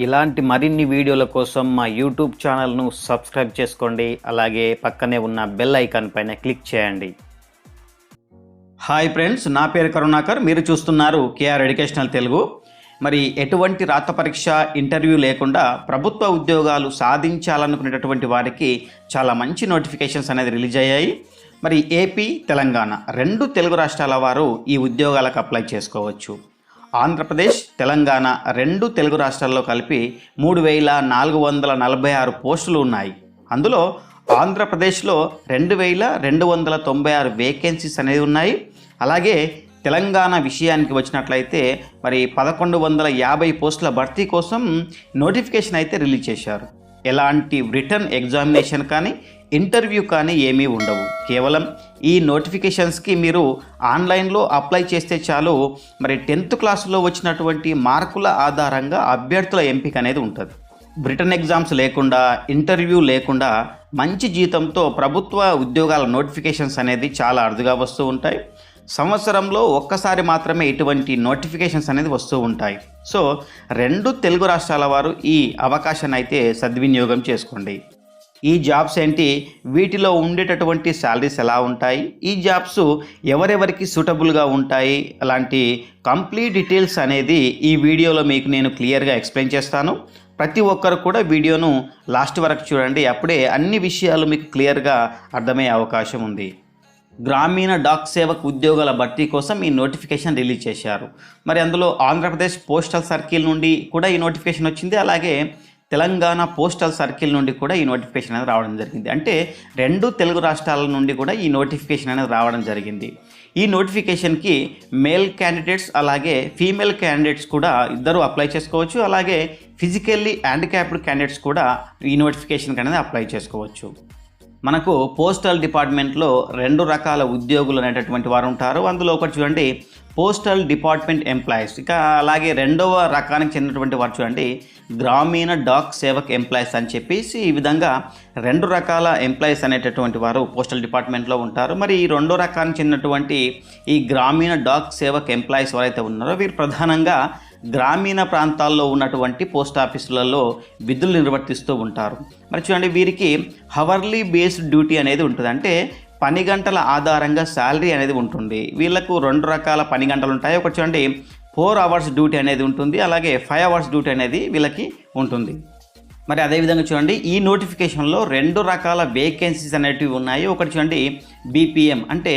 ఇలాంటి మరిన్ని వీడియోల కోసం మా యూట్యూబ్ ఛానల్ను సబ్స్క్రైబ్ చేసుకోండి. అలాగే పక్కనే ఉన్న బెల్ ఐకాన్ పైన క్లిక్ చేయండి. హాయ్ ఫ్రెండ్స్, నా పేరు కరుణాకర్. మీరు చూస్తున్నారు కేఆర్ ఎడ్యుకేషనల్ తెలుగు. మరి ఎటువంటి రాత పరీక్ష ఇంటర్వ్యూ లేకుండా ప్రభుత్వ ఉద్యోగాలు సాధించాలనుకునేటటువంటి వారికి చాలా మంచి నోటిఫికేషన్స్ అనేది రిలీజ్ అయ్యాయి. మరి ఏపీ, తెలంగాణ రెండు తెలుగు రాష్ట్రాల వారు ఈ ఉద్యోగాలకు అప్లై చేసుకోవచ్చు. ఆంధ్రప్రదేశ్, తెలంగాణ రెండు తెలుగు రాష్ట్రాల్లో కలిపి 3446 పోస్టులు ఉన్నాయి. అందులో ఆంధ్రప్రదేశ్లో 2296 వేకెన్సీస్ అనేవి ఉన్నాయి. అలాగే తెలంగాణ విషయానికి వచ్చినట్లయితే మరి 1150 పోస్టుల భర్తీ కోసం నోటిఫికేషన్ అయితే రిలీజ్ చేశారు. ఎలాంటి రిటర్న్ ఎగ్జామినేషన్ కానీ ఇంటర్వ్యూ కానీ ఏమీ ఉండవు. కేవలం ఈ నోటిఫికేషన్స్కి మీరు ఆన్లైన్లో అప్లై చేస్తే చాలు. మరి 10th క్లాసులో వచ్చినటువంటి మార్కుల ఆధారంగా అభ్యర్థుల ఎంపిక అనేది ఉంటుంది. రిటర్న్ ఎగ్జామ్స్ లేకుండా, ఇంటర్వ్యూ లేకుండా మంచి జీతంతో ప్రభుత్వ ఉద్యోగాల నోటిఫికేషన్స్ అనేది చాలా అరుదుగా వస్తూ ఉంటాయి. సంవత్సరంలో ఒక్కసారి మాత్రమే ఇటువంటి నోటిఫికేషన్స్ అనేది వస్తూ ఉంటాయి. సో రెండు తెలుగు రాష్ట్రాల వారు ఈ అవకాశాన్ని అయితే సద్వినియోగం చేసుకోండి. ఈ జాబ్స్ ఏంటి, వీటిలో ఉండేటటువంటి శాలరీస్ ఎలా ఉంటాయి, ఈ జాబ్స్ ఎవరెవరికి సూటబుల్గా ఉంటాయి, అలాంటి కంప్లీట్ డీటెయిల్స్ అనేది ఈ వీడియోలో మీకు నేను క్లియర్గా ఎక్స్ప్లెయిన్ చేస్తాను. ప్రతి ఒక్కరు కూడా వీడియోను లాస్ట్ వరకు చూడండి. అప్పుడే అన్ని విషయాలు మీకు క్లియర్గా అర్థమయ్యే అవకాశం ఉంది. గ్రామీణ డాక్ సేవక్ ఉద్యోగాల భర్తీ కోసం ఈ నోటిఫికేషన్ రిలీజ్ చేశారు. మరి అందులో ఆంధ్రప్రదేశ్ పోస్టల్ సర్కిల్ నుండి కూడా ఈ నోటిఫికేషన్ వచ్చింది. అలాగే తెలంగాణ పోస్టల్ సర్కిల్ నుండి కూడా ఈ నోటిఫికేషన్ అనేది రావడం జరిగింది. అంటే రెండు తెలుగు రాష్ట్రాల నుండి కూడా ఈ నోటిఫికేషన్ అనేది రావడం జరిగింది. ఈ నోటిఫికేషన్కి మేల్ క్యాండిడేట్స్ అలాగే ఫీమేల్ క్యాండిడేట్స్ కూడా ఇద్దరు అప్లై చేసుకోవచ్చు. అలాగే ఫిజికల్లీ హ్యాండిక్యాప్డ్ క్యాండిడేట్స్ కూడా ఈ నోటిఫికేషన్కి అనేది అప్లై చేసుకోవచ్చు. మనకు పోస్టల్ డిపార్ట్మెంట్లో రెండు రకాల ఉద్యోగులు అనేటటువంటి వారు ఉంటారు. అందులో ఒకటి చూడండి, పోస్టల్ డిపార్ట్మెంట్ ఎంప్లాయీస్. ఇక అలాగే రెండవ రకానికి చెందినటువంటి వారు చూడండి, గ్రామీణ డాక్ సేవక్ ఎంప్లాయీస్ అని చెప్పేసి ఈ విధంగా రెండు రకాల ఎంప్లాయీస్ అనేటటువంటి వారు పోస్టల్ డిపార్ట్మెంట్లో ఉంటారు. మరి ఈ రెండో రకానికి చెందినటువంటి ఈ గ్రామీణ డాక్ సేవక్ ఎంప్లాయీస్ ఎవరైతే ఉన్నారో వీరు ప్రధానంగా గ్రామీణ ప్రాంతాల్లో ఉన్నటువంటి పోస్ట్ ఆఫీసులలో విధులు నిర్వర్తిస్తూ ఉంటారు. మరి చూడండి, వీరికి హవర్లీ బేస్డ్ డ్యూటీ అనేది ఉంటుంది. అంటే పని గంటల ఆధారంగా శాలరీ అనేది ఉంటుంది. వీళ్ళకు రెండు రకాల పని గంటలు ఉంటాయి. ఒకటి చూడండి 4 hours డ్యూటీ అనేది ఉంటుంది. అలాగే 5 hours డ్యూటీ అనేది వీళ్ళకి ఉంటుంది. మరి అదేవిధంగా చూడండి, ఈ నోటిఫికేషన్లో రెండు రకాల వేకెన్సీస్ అనేటివి ఉన్నాయి. ఒకటి చూడండి బీపీఎం అంటే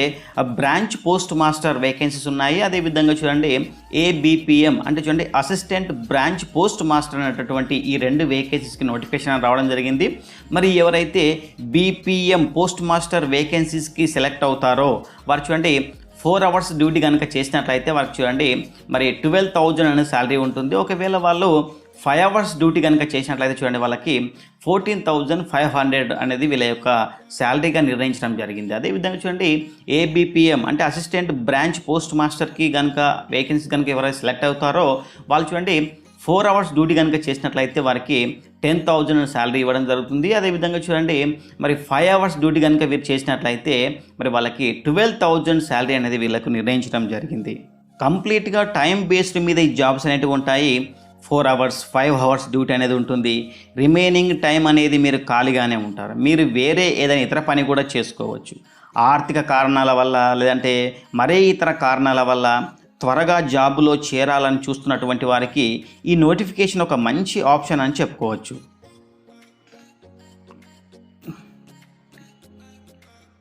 బ్రాంచ్ పోస్ట్ మాస్టర్ వేకెన్సీస్ ఉన్నాయి. అదేవిధంగా చూడండి ఏబిపిఎం అంటే చూడండి అసిస్టెంట్ బ్రాంచ్ పోస్ట్ మాస్టర్ అనేటటువంటి ఈ రెండు వేకెన్సీస్కి నోటిఫికేషన్ రావడం జరిగింది. మరి ఎవరైతే బీపీఎం పోస్ట్ మాస్టర్ వేకెన్సీస్కి సెలెక్ట్ అవుతారో వారు చూడండి 4 hours డ్యూటీ కనుక చేసినట్లయితే వారికి చూడండి మరి 12,000 అనే శాలరీ ఉంటుంది. ఒకవేళ వాళ్ళు 5 hours డ్యూటీ కనుక చేసినట్లయితే చూడండి వాళ్ళకి 14,500 అనేది వీళ్ళ యొక్క శాలరీగా నిర్ణయించడం జరిగింది. అదేవిధంగా చూడండి ఏబిపిఎం అంటే అసిస్టెంట్ బ్రాంచ్ పోస్ట్ మాస్టర్కి కనుక వేకెన్సీ కనుక ఎవరైతే సెలెక్ట్ అవుతారో వాళ్ళు చూడండి 4 hours డ్యూటీ కనుక చేసినట్లయితే వారికి 10,000 శాలరీ ఇవ్వడం జరుగుతుంది. అదేవిధంగా చూడండి మరి 5 hours డ్యూటీ కనుక వీరు చేసినట్లయితే మరి వాళ్ళకి 12,000 శాలరీ అనేది వీళ్ళకు నిర్ణయించడం జరిగింది. కంప్లీట్గా టైం బేస్డ్ మీద ఈ జాబ్స్ అనేటివి ఉంటాయి. 4 hours 5 hours డ్యూటీ అనేది ఉంటుంది. రిమైనింగ్ టైం అనేది మీరు ఖాళీగానే ఉంటారు. మీరు వేరే ఏదైనా ఇతర పని కూడా చేసుకోవచ్చు. ఆర్థిక కారణాల వల్ల లేదంటే మరే ఇతర కారణాల వల్ల త్వరగా జాబులో చేరాలని చూస్తున్నటువంటి వారికి ఈ నోటిఫికేషన్ ఒక మంచి ఆప్షన్ అని చెప్పుకోవచ్చు.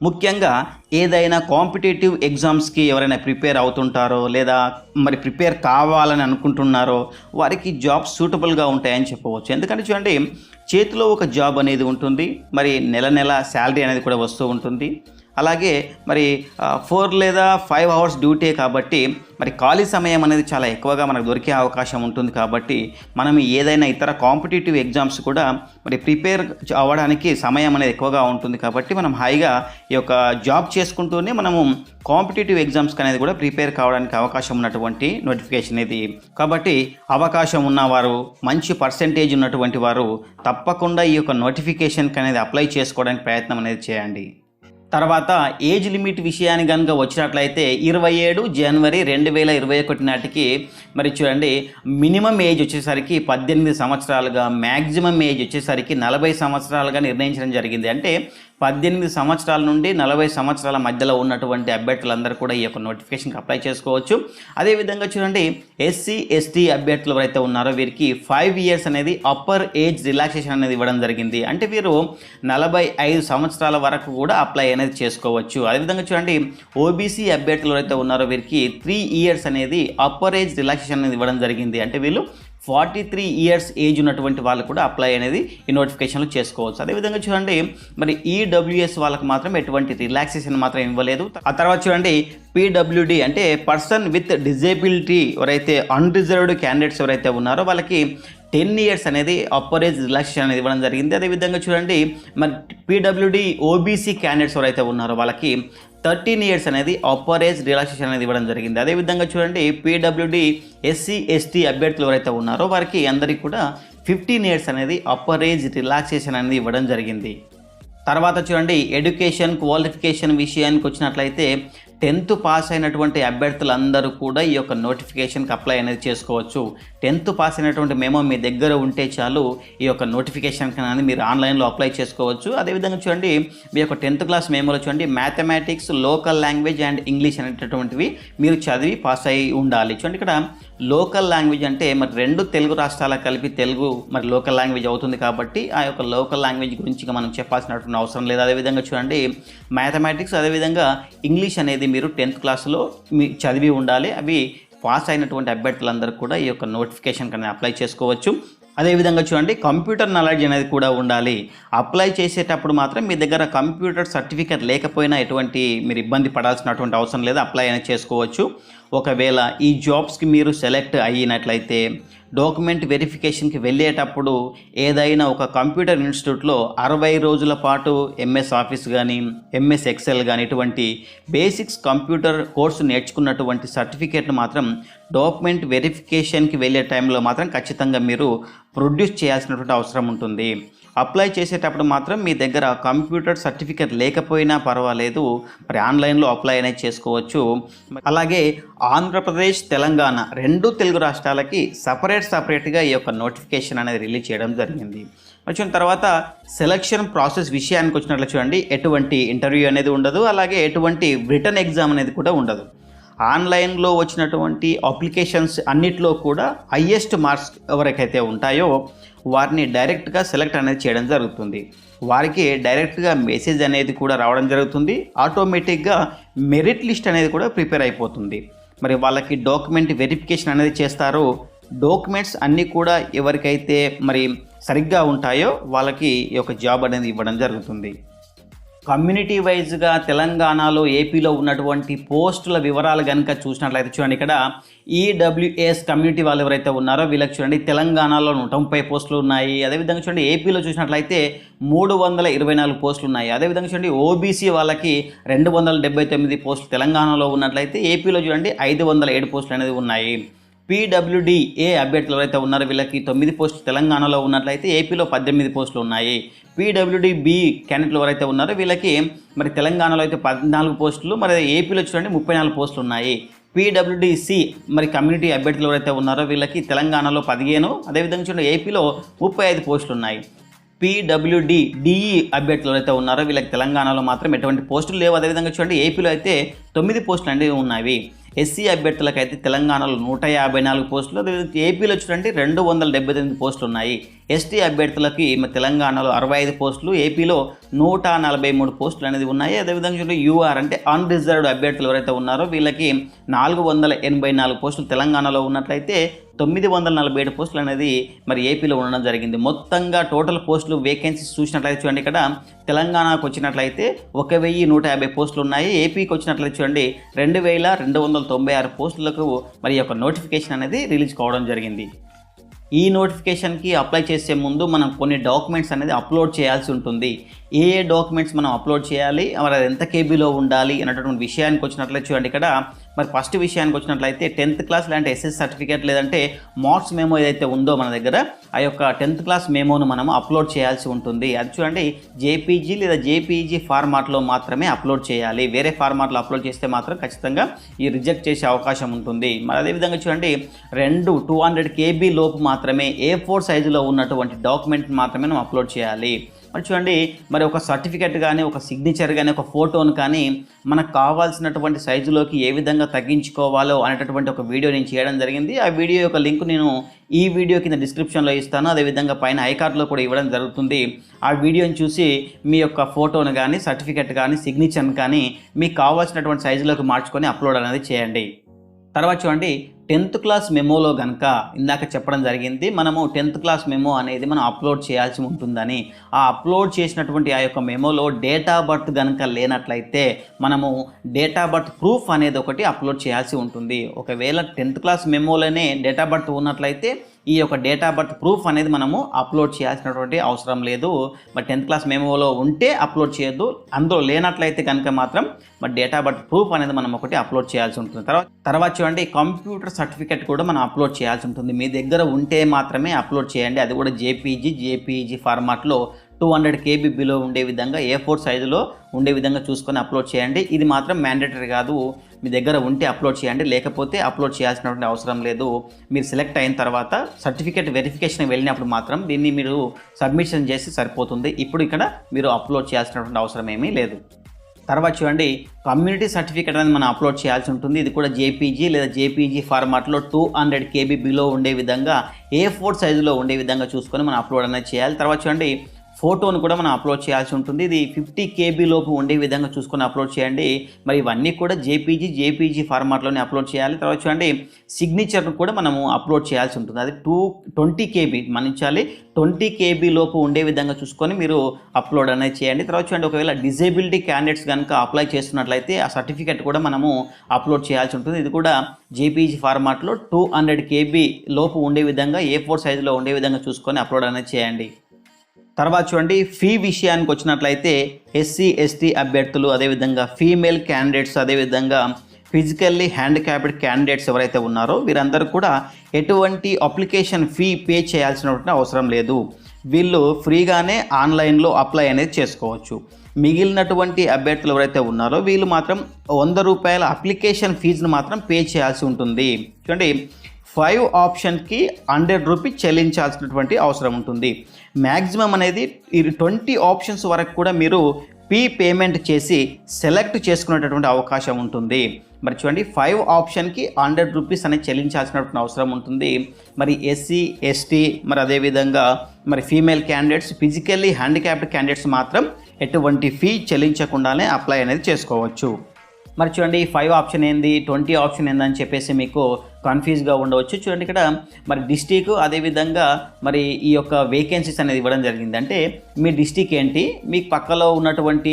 ముఖ్యంగా ఏదైనా కాంపిటేటివ్ ఎగ్జామ్స్కి ఎవరైనా ప్రిపేర్ అవుతుంటారో లేదా మరి ప్రిపేర్ కావాలని అనుకుంటున్నారో వారికి జాబ్స్ సూటబుల్గా ఉంటాయని చెప్పవచ్చు. ఎందుకంటే చూడండి చేతిలో ఒక జాబ్ అనేది ఉంటుంది. మరి నెల నెల శాలరీ అనేది కూడా వస్తూ ఉంటుంది. అలాగే మరి 4 లేదా 5 hours డ్యూటీ కాబట్టి మరి ఖాళీ సమయం అనేది చాలా ఎక్కువగా మనకు దొరికే అవకాశం ఉంటుంది. కాబట్టి మనం ఏదైనా ఇతర కాంపిటేటివ్ ఎగ్జామ్స్ కూడా మరి ప్రిపేర్ అవ్వడానికి సమయం అనేది ఎక్కువగా ఉంటుంది. కాబట్టి మనం హాయిగా ఈ యొక్క జాబ్ చేసుకుంటూనే మనము కాంపిటేటివ్ ఎగ్జామ్స్కి అనేది కూడా ప్రిపేర్ కావడానికి అవకాశం ఉన్నటువంటి నోటిఫికేషన్ ఇది. కాబట్టి అవకాశం ఉన్నవారు, మంచి పర్సెంటేజ్ ఉన్నటువంటి వారు తప్పకుండా ఈ యొక్క నోటిఫికేషన్కి అనేది అప్లై చేసుకోవడానికి ప్రయత్నం అనేది చేయండి. తర్వాత ఏజ్ లిమిట్ విషయాన్ని కనుక వచ్చినట్లయితే 27 జనవరి 2021 నాటికి మరి చూడండి మినిమం ఏజ్ వచ్చేసరికి 18 సంవత్సరాలుగా, మ్యాక్సిమం ఏజ్ వచ్చేసరికి 40 సంవత్సరాలుగా నిర్ణయించడం జరిగింది. అంటే 18 సంవత్సరాల నుండి 40 సంవత్సరాల మధ్యలో ఉన్నటువంటి అభ్యర్థులందరూ కూడా ఈ యొక్క నోటిఫికేషన్కి అప్లై చేసుకోవచ్చు. అదేవిధంగా చూడండి ఎస్సీ ఎస్టీ అభ్యర్థులు ఎవరైతే ఉన్నారో వీరికి 5 ఇయర్స్ అనేది అప్పర్ ఏజ్ రిలాక్సేషన్ అనేది ఇవ్వడం జరిగింది. అంటే వీరు 45 సంవత్సరాల వరకు కూడా అప్లై అనేది చేసుకోవచ్చు. అదేవిధంగా చూడండి ఓబీసీ అభ్యర్థులు ఎవరైతే ఉన్నారో వీరికి 3 ఇయర్స్ అనేది అప్పర్ ఏజ్ రిలాక్సేషన్ అనేది ఇవ్వడం జరిగింది. అంటే వీళ్ళు 43 ఇయర్స్ ఏజ్ ఉన్నటువంటి వాళ్ళు కూడా అప్లై అనేది ఈ నోటిఫికేషన్లో చేసుకోవచ్చు. అదేవిధంగా చూడండి మరి ఈడబ్ల్యూఎస్ వాళ్ళకి మాత్రం ఎటువంటి రిలాక్సేషన్ మాత్రం ఇవ్వలేదు. ఆ తర్వాత చూడండి పీడబ్ల్యూడి అంటే పర్సన్ విత్ డిజేబిలిటీ ఎవరైతే అన్రిజర్వ్డ్ క్యాండిడేట్స్ ఎవరైతే ఉన్నారో వాళ్ళకి 10 ఇయర్స్ అనేది అప్పర్ ఏజ్ రిలాక్సేషన్ అనేది ఇవ్వడం జరిగింది. అదేవిధంగా చూడండి మరి పీడబ్ల్యూడి ఓబీసీ క్యాండిడేట్స్ ఎవరైతే ఉన్నారో వాళ్ళకి 13 ఇయర్స్ అనేది అప్పర్ ఏజ్ రిలాక్సేషన్ అనేది ఇవ్వడం జరిగింది. అదేవిధంగా చూడండి పీడబ్ల్యూడి ఎస్సీ ఎస్టీ అభ్యర్థులు ఎవరైతే ఉన్నారో వారికి అందరికీ కూడా 15 ఇయర్స్ అనేది అప్పర్ ఏజ్ రిలాక్సేషన్ అనేది ఇవ్వడం జరిగింది. తర్వాత చూడండి ఎడ్యుకేషన్ క్వాలిఫికేషన్ విషయానికి వచ్చినట్లయితే 10th పాస్ అయినటువంటి అభ్యర్థులందరూ కూడా ఈ యొక్క నోటిఫికేషన్కి అప్లై అనేది చేసుకోవచ్చు. 10th పాస్ అయినటువంటి మెమో మీ దగ్గర ఉంటే చాలు ఈ యొక్క నోటిఫికేషన్కి అనేది మీరు ఆన్లైన్లో అప్లై చేసుకోవచ్చు. అదేవిధంగా చూడండి మీ యొక్క 10th క్లాస్ మెమోలో చూడండి mathematics, local language and English అనేటటువంటివి మీరు చదివి పాస్ అయి ఉండాలి. చూడండి ఇక్కడ లోకల్ లాంగ్వేజ్ అంటే మరి 2 తెలుగు రాష్ట్రాలకు కలిపి తెలుగు మరి లోకల్ లాంగ్వేజ్ అవుతుంది కాబట్టి ఆ యొక్క లోకల్ లాంగ్వేజ్ గురించి మనం చెప్పాల్సినటువంటి అవసరం లేదు. అదేవిధంగా చూడండి మ్యాథమెటిక్స్ అదేవిధంగా ఇంగ్లీష్ అనేది మీరు 10th క్లాస్లో చదివి ఉండాలి. అవి పాస్ అయినటువంటి అభ్యర్థులందరూ కూడా ఈ యొక్క నోటిఫికేషన్ కన్నా అప్లై చేసుకోవచ్చు. అదేవిధంగా చూడండి కంప్యూటర్ నాలెడ్జ్ అనేది కూడా ఉండాలి. అప్లై చేసేటప్పుడు మాత్రం మీ దగ్గర కంప్యూటర్ సర్టిఫికేట్ లేకపోయినా ఎటువంటి మీరు ఇబ్బంది పడాల్సినటువంటి అవసరం లేదు, అప్లై అనేది చేసుకోవచ్చు. ఒకవేళ ఈ జాబ్స్కి మీరు సెలెక్ట్ అయినట్లయితే డాక్యుమెంట్ వెరిఫికేషన్కి వెళ్ళేటప్పుడు ఏదైనా ఒక కంప్యూటర్ ఇన్స్టిట్యూట్లో 60 రోజుల పాటు ఎంఎస్ ఆఫీస్ కానీ ఎంఎస్ ఎక్సెల్ కానీ ఇటువంటి బేసిక్స్ కంప్యూటర్ కోర్సు నేర్చుకున్నటువంటి సర్టిఫికేట్లు మాత్రం డాక్యుమెంట్ వెరిఫికేషన్కి వెళ్ళే టైంలో మాత్రం ఖచ్చితంగా మీరు ప్రొడ్యూస్ చేయాల్సినటువంటి అవసరం ఉంటుంది. అప్లై చేసేటప్పుడు మాత్రం మీ దగ్గర కంప్యూటర్ సర్టిఫికేట్ లేకపోయినా పర్వాలేదు, మరి ఆన్లైన్లో అప్లై అనేది చేసుకోవచ్చు. అలాగే ఆంధ్రప్రదేశ్ తెలంగాణ 2 తెలుగు రాష్ట్రాలకి సపరేట్గా ఈ యొక్క నోటిఫికేషన్ అనేది రిలీజ్ చేయడం జరిగింది. వచ్చిన తర్వాత సెలక్షన్ ప్రాసెస్ విషయానికి వచ్చినట్లు చూడండి ఎటువంటి ఇంటర్వ్యూ అనేది ఉండదు, అలాగే ఎటువంటి రిటన్ ఎగ్జామ్ అనేది కూడా ఉండదు. ఆన్లైన్లో వచ్చినటువంటి అప్లికేషన్స్ అన్నిట్లో కూడా హయ్యెస్ట్ మార్క్స్ ఎవరికైతే ఉంటాయో వారిని డైరెక్ట్గా సెలెక్ట్ అనేది చేయడం జరుగుతుంది. వారికి డైరెక్ట్గా మెసేజ్ అనేది కూడా రావడం జరుగుతుంది. ఆటోమేటిక్గా మెరిట్ లిస్ట్ అనేది కూడా ప్రిపేర్ అయిపోతుంది. మరి వాళ్ళకి డాక్యుమెంట్ వెరిఫికేషన్ అనేది చేస్తారు. డాక్యుమెంట్స్ అన్నీ కూడా ఎవరికైతే మరి సరిగ్గా ఉంటాయో వాళ్ళకి ఈ యొక్క జాబ్ అనేది ఇవ్వడం జరుగుతుంది. కమ్యూనిటీ వైజ్గా తెలంగాణలో ఏపీలో ఉన్నటువంటి పోస్టుల వివరాలు కనుక చూసినట్లయితే చూడండి ఇక్కడ ఈడబ్ల్యూఎస్ కమ్యూనిటీ వాళ్ళు ఎవరైతే ఉన్నారో వీళ్ళకి చూడండి తెలంగాణలో 130 పోస్టులు ఉన్నాయి. అదేవిధంగా చూడండి ఏపీలో చూసినట్లయితే 324 పోస్టులు ఉన్నాయి. అదేవిధంగా చూడండి ఓబీసీ వాళ్ళకి 279 పోస్టులు తెలంగాణలో ఉన్నట్లయితే ఏపీలో చూడండి 507 పోస్టులు అనేది ఉన్నాయి. పీడబ్ల్యూడీఏ అభ్యర్థులు ఎవరైతే ఉన్నారో వీళ్ళకి 9 పోస్టులు తెలంగాణలో ఉన్నట్లయితే ఏపీలో 18 పోస్టులు ఉన్నాయి. పీడబ్ల్యూడీబీ క్యాండిడేట్లు ఎవరైతే ఉన్నారో వీళ్ళకి మరి తెలంగాణలో అయితే 14 పోస్టులు, మరి ఏపీలో చూడండి 34 పోస్టులు ఉన్నాయి. పీడబ్ల్యూడీసీ మరి కమ్యూనిటీ అభ్యర్థులు ఎవరైతే ఉన్నారో వీళ్ళకి తెలంగాణలో 15, అదేవిధంగా చూడండి ఏపీలో 35 పోస్టులు ఉన్నాయి. పీడబ్ల్యూడీఈ అభ్యర్థులు ఎవరైతే ఉన్నారో వీళ్ళకి తెలంగాణలో మాత్రం ఎటువంటి పోస్టులు లేవు. అదేవిధంగా చూడండి ఏపీలో అయితే 9 పోస్టులు అనేవి ఉన్నాయి. ఎస్సీ అభ్యర్థులకు అయితే తెలంగాణలో 154 పోస్టులు, ఏపీలో చూడండి 278 పోస్టులు ఉన్నాయి. ఎస్టీ అభ్యర్థులకి తెలంగాణలో 65 పోస్టులు, ఏపీలో 143 పోస్టులు అనేది ఉన్నాయి. అదేవిధంగా చూడండి యూఆర్ అంటే అన్రిజర్వ్డ్ అభ్యర్థులు ఎవరైతే ఉన్నారో వీళ్ళకి 484 పోస్టులు తెలంగాణలో ఉన్నట్లయితే 947 పోస్టులు అనేది మరి ఏపీలో ఉండడం జరిగింది. మొత్తంగా టోటల్ పోస్టులు వేకెన్సీస్ చూసినట్లయితే చూడండి ఇక్కడ తెలంగాణకు వచ్చినట్లయితే 1150 పోస్టులు ఉన్నాయి. ఏపీకి వచ్చినట్లయితే చూడండి 2296 పోస్టులకు మరి యొక్క నోటిఫికేషన్ అనేది రిలీజ్ కావడం జరిగింది. ఈ నోటిఫికేషన్కి అప్లై చేసే ముందు మనం కొన్ని డాక్యుమెంట్స్ అనేది అప్లోడ్ చేయాల్సి ఉంటుంది. ఏ డాక్యుమెంట్స్ మనం అప్లోడ్ చేయాలి, మరి అది ఎంత కేబీలో ఉండాలి అనేటటువంటి విషయానికి వచ్చినట్లయితే చూడండి ఇక్కడ మరి ఫస్ట్ విషయానికి వచ్చినట్లయితే 10th క్లాస్ లాంటి ఎస్ఎస్ సర్టిఫికేట్ లేదంటే మార్క్స్ మెమో ఏదైతే ఉందో మన దగ్గర ఆ యొక్క 10th క్లాస్ మెమోను మనం అప్లోడ్ చేయాల్సి ఉంటుంది. అది చూడండి జేపీజీ లేదా జేపీజీ ఫార్మాట్లో మాత్రమే అప్లోడ్ చేయాలి. వేరే ఫార్మాట్లో అప్లోడ్ చేస్తే మాత్రం ఖచ్చితంగా ఈ రిజెక్ట్ చేసే అవకాశం ఉంటుంది. మరి అదేవిధంగా చూడండి 200 KB లోపు మాత్రమే A4 సైజులో ఉన్నటువంటి డాక్యుమెంట్ మాత్రమే మనం అప్లోడ్ చేయాలి. మరి చూడండి మరి ఒక సర్టిఫికేట్ కానీ ఒక సిగ్నేచర్ కానీ ఒక ఫోటోను కానీ మనకు కావాల్సినటువంటి సైజులోకి ఏ విధంగా తగ్గించుకోవాలో అనేటటువంటి ఒక వీడియో నేను చేయడం జరిగింది. ఆ వీడియో యొక్క లింక్ నేను ఈ వీడియో కింద డిస్క్రిప్షన్లో ఇస్తాను. అదేవిధంగా పైన ఐకార్డ్లో కూడా ఇవ్వడం జరుగుతుంది. ఆ వీడియోని చూసి మీ యొక్క ఫోటోను కానీ సర్టిఫికేట్ కానీ సిగ్నేచర్ని కానీ మీకు కావాల్సినటువంటి సైజులోకి మార్చుకొని అప్లోడ్ అనేది చేయండి. తర్వాత చూడండి 10th క్లాస్ మెమోలో కనుక ఇందాక చెప్పడం జరిగింది మనము 10th క్లాస్ మెమో అనేది మనం అప్లోడ్ చేయాల్సి ఉంటుందని. ఆ అప్లోడ్ చేసినటువంటి ఆ యొక్క మెమోలో డేట్ ఆఫ్ బర్త్ కనుక లేనట్లయితే మనము డేట్ ఆఫ్ బర్త్ ప్రూఫ్ అనేది ఒకటి అప్లోడ్ చేయాల్సి ఉంటుంది. ఒకవేళ 10th క్లాస్ మెమోలోనే డేట్ ఆఫ్ బర్త్ ఉన్నట్లయితే ఈ యొక్క డేట్ ఆఫ్ బర్త్ ప్రూఫ్ అనేది మనము అప్లోడ్ చేయాల్సినటువంటి అవసరం లేదు. మరి 10th క్లాస్ మెమోలో ఉంటే అప్లోడ్ చేయొద్దు, అందులో లేనట్లయితే కనుక మాత్రం మరి డేట్ ఆఫ్ బర్త్ ప్రూఫ్ అనేది మనం ఒకటి అప్లోడ్ చేయాల్సి ఉంటుంది. తర్వాత చూడండి కంప్యూటర్ సర్టిఫికేట్ కూడా మనం అప్లోడ్ చేయాల్సి ఉంటుంది. మీ దగ్గర ఉంటే మాత్రమే అప్లోడ్ చేయండి. అది కూడా జేపీజీ ఫార్మాట్లో 200 KB బిలో ఉండే విధంగా A4 సైజులో ఉండే విధంగా చూసుకొని అప్లోడ్ చేయండి. ఇది మాత్రం మ్యాండేటరీ కాదు, మీ దగ్గర ఉంటే అప్లోడ్ చేయండి, లేకపోతే అప్లోడ్ చేయాల్సినటువంటి అవసరం లేదు. మీరు సెలెక్ట్ అయిన తర్వాత సర్టిఫికేట్ వెరిఫికేషన్ వెళ్ళినప్పుడు మాత్రం దీన్ని మీరు సబ్మిషన్ చేసి సరిపోతుంది. ఇప్పుడు ఇక్కడ మీరు అప్లోడ్ చేయాల్సినటువంటి అవసరం ఏమీ లేదు. తర్వాత చూడండి కమ్యూనిటీ సర్టిఫికేట్ అనేది మనం అప్లోడ్ చేయాల్సి ఉంటుంది. ఇది కూడా జేపీజీ లేదా జేపీజీ ఫార్మాట్లో 200 KB బిలో ఉండే విధంగా A4 సైజులో ఉండే విధంగా చూసుకొని మనం అప్లోడ్ అనేది చేయాలి. తర్వాత చూడండి ఫోటోను కూడా మనం అప్లోడ్ చేయాల్సి ఉంటుంది. ఇది 50 KB లోపు ఉండే విధంగా చూసుకొని అప్లోడ్ చేయండి. మరి ఇవన్నీ కూడా జేపీజీ ఫార్మాట్లోనే అప్లోడ్ చేయాలి. తర్వాత చూడండి సిగ్నేచర్ను కూడా మనము అప్లోడ్ చేయాల్సి ఉంటుంది. అది 20 KB మన్నించాలి, 20 KB లోపు ఉండే విధంగా చూసుకొని మీరు అప్లోడ్ అనేది చేయండి. తర్వాత చూడండి ఒకవేళ డిజేబిలిటీ క్యాండిడేట్స్ కనుక అప్లై చేస్తున్నట్లయితే ఆ సర్టిఫికేట్ కూడా మనము అప్లోడ్ చేయాల్సి ఉంటుంది. ఇది కూడా జేపీజీ ఫార్మాట్లో 200 KB లోపు ఉండే విధంగా A4 సైజులో ఉండే విధంగా చూసుకొని అప్లోడ్ అనేది చేయండి. తర్వాత చూడండి ఫీ విషయానికి వచ్చినట్లయితే SC ST అభ్యర్థులు, అదేవిధంగా ఫీమేల్ క్యాండిడేట్స్, అదేవిధంగా ఫిజికల్లీ హ్యాండిక్యాప్డ్ క్యాండిడేట్స్ ఎవరైతే ఉన్నారో వీరందరూ కూడా ఎటువంటి అప్లికేషన్ ఫీ పే చేయాల్సినటువంటి అవసరం లేదు. వీళ్ళు ఫ్రీగానే ఆన్లైన్లో అప్లై అనేది చేసుకోవచ్చు. మిగిలినటువంటి అభ్యర్థులు ఎవరైతే ఉన్నారో వీళ్ళు మాత్రం ₹100 అప్లికేషన్ ఫీజును మాత్రం పే చేయాల్సి ఉంటుంది. చూడండి 5 ఆప్షన్కి ₹100 చెల్లించాల్సినటువంటి అవసరం ఉంటుంది. మ్యాక్సిమం అనేది 20 ఆప్షన్స్ వరకు కూడా మీరు పేమెంట్ చేసి సెలెక్ట్ చేసుకునేటటువంటి అవకాశం ఉంటుంది. మరి చూడండి 5 ఆప్షన్కి ₹100 అనేది చెల్లించాల్సినటువంటి అవసరం ఉంటుంది. మరి SC ST మరి అదేవిధంగా మరి female candidates, physically handicapped candidates మాత్రం ఎటువంటి ఫీ చెల్లించకుండానే అప్లై అనేది చేసుకోవచ్చు. మరి చూడండి 5 ఆప్షన్ ఏంది 20 ఆప్షన్ ఏందని చెప్పేసి మీకు కన్ఫ్యూజ్గా ఉండవచ్చు. చూడండి ఇక్కడ మరి డిస్టిక్, అదేవిధంగా మరి ఈ యొక్క వేకెన్సీస్ అనేది ఇవ్వడం జరిగింది. అంటే మీ డిస్టిక్ ఏంటి, మీ పక్కలో ఉన్నటువంటి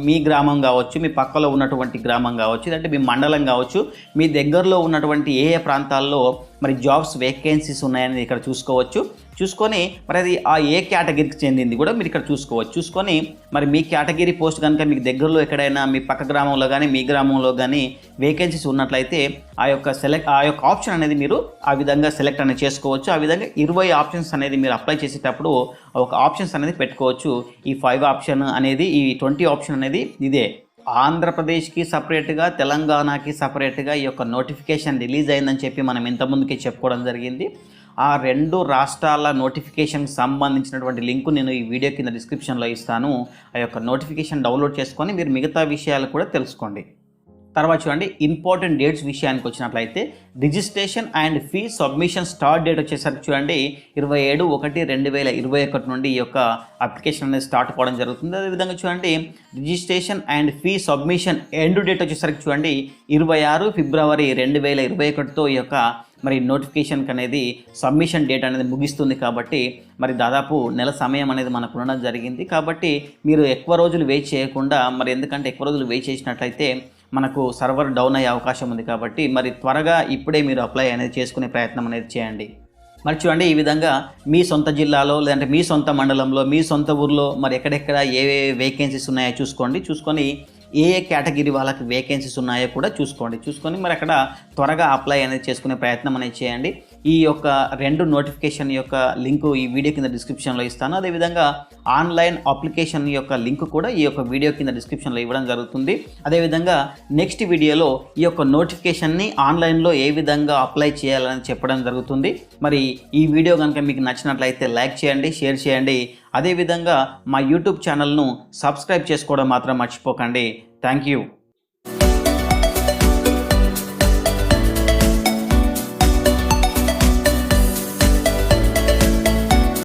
మీ గ్రామం కావచ్చు, మీ పక్కలో ఉన్నటువంటి గ్రామం కావచ్చు, అంటే మీ మండలం కావచ్చు, మీ దగ్గరలో ఉన్నటువంటి ఏ ప్రాంతాల్లో మరి జాబ్స్ వేకెన్సీస్ ఉన్నాయని ఇక్కడ చూసుకోవచ్చు. చూసుకొని మరి అది ఆ ఏ కేటగిరీకి చెందింది కూడా మీరు ఇక్కడ చూసుకోవచ్చు. చూసుకొని మరి మీ కేటగిరీ పోస్ట్ కనుక మీకు దగ్గరలో ఎక్కడైనా మీ పక్క గ్రామంలో కానీ మీ గ్రామంలో కానీ వేకెన్సీస్ ఉన్నట్లయితే ఆ యొక్క ఆప్షన్ అనేది మీరు ఆ విధంగా సెలెక్ట్ అనేది చేసుకోవచ్చు. ఆ విధంగా 20 ఆప్షన్స్ అనేది మీరు అప్లై చేసేటప్పుడు ఒక ఆప్షన్స్ అనేది పెట్టుకోవచ్చు. ఈ 5 ఆప్షన్ అనేది, ఈ 20 ఆప్షన్ అనేది ఇదే. ఆంధ్రప్రదేశ్కి సపరేట్గా, తెలంగాణకి సపరేట్గా ఈ యొక్క నోటిఫికేషన్ రిలీజ్ అయిందని చెప్పి మనం ఇంతకుముందుకే చెప్పుకోవడం జరిగింది. ఆ 2 రాష్ట్రాల నోటిఫికేషన్కి సంబంధించినటువంటి లింకు నేను ఈ వీడియో కింద డిస్క్రిప్షన్లో ఇస్తాను. ఆ యొక్క నోటిఫికేషన్ డౌన్లోడ్ చేసుకొని మీరు మిగతా విషయాలు కూడా తెలుసుకోండి. తర్వాత చూడండి ఇంపార్టెంట్ డేట్స్ విషయానికి వచ్చినట్లయితే registration and fee submission start date వచ్చేసరికి చూడండి 27/1/2021 నుండి ఈ యొక్క అప్లికేషన్ అనేది స్టార్ట్ అవ్వడం జరుగుతుంది. అదేవిధంగా చూడండి registration and fee submission end date వచ్చేసరికి చూడండి 26 ఫిబ్రవరి 2021తో ఈ యొక్క మరి నోటిఫికేషన్కి అనేది సబ్మిషన్ డేట్ అనేది ముగిస్తుంది. కాబట్టి మరి దాదాపు నెల సమయం అనేది మనకు ఉండడం జరిగింది. కాబట్టి మీరు ఎక్కువ రోజులు వెయిట్ చేయకుండా, మరి ఎందుకంటే ఎక్కువ రోజులు వెయిట్ చేసినట్లయితే మనకు సర్వర్ డౌన్ అయ్యే అవకాశం ఉంది. కాబట్టి మరి త్వరగా ఇప్పుడే మీరు అప్లై అనేది చేసుకునే ప్రయత్నం అనేది చేయండి. మరి చూడండి ఈ విధంగా మీ సొంత జిల్లాలో లేదంటే మీ సొంత మండలంలో మీ సొంత ఊర్లో మరి ఎక్కడెక్కడ ఏ వేకెన్సీస్ ఉన్నాయో చూసుకొని ఏ ఏ కేటగిరీ వాళ్ళకి వేకెన్సీస్ ఉన్నాయో కూడా చూసుకొని మరి అక్కడ త్వరగా అప్లై అనేది చేసుకునే ప్రయత్నం అనేది చేయండి. ఈ యొక్క 2 నోటిఫికేషన్ యొక్క లింకు ఈ వీడియో కింద డిస్క్రిప్షన్లో ఇస్తాను. అదేవిధంగా ఆన్లైన్ అప్లికేషన్ యొక్క లింక్ కూడా ఈ యొక్క వీడియో కింద డిస్క్రిప్షన్లో ఇవ్వడం జరుగుతుంది. అదేవిధంగా నెక్స్ట్ వీడియోలో ఈ యొక్క నోటిఫికేషన్ని ఆన్లైన్లో ఏ విధంగా అప్లై చేయాలని చెప్పడం జరుగుతుంది. మరి ఈ వీడియో కనుక మీకు నచ్చినట్లయితే లైక్ చేయండి, షేర్ చేయండి. అదేవిధంగా మా యూట్యూబ్ ఛానల్ను సబ్స్క్రైబ్ చేసుకోవడం మాత్రం మర్చిపోకండి. Thank you.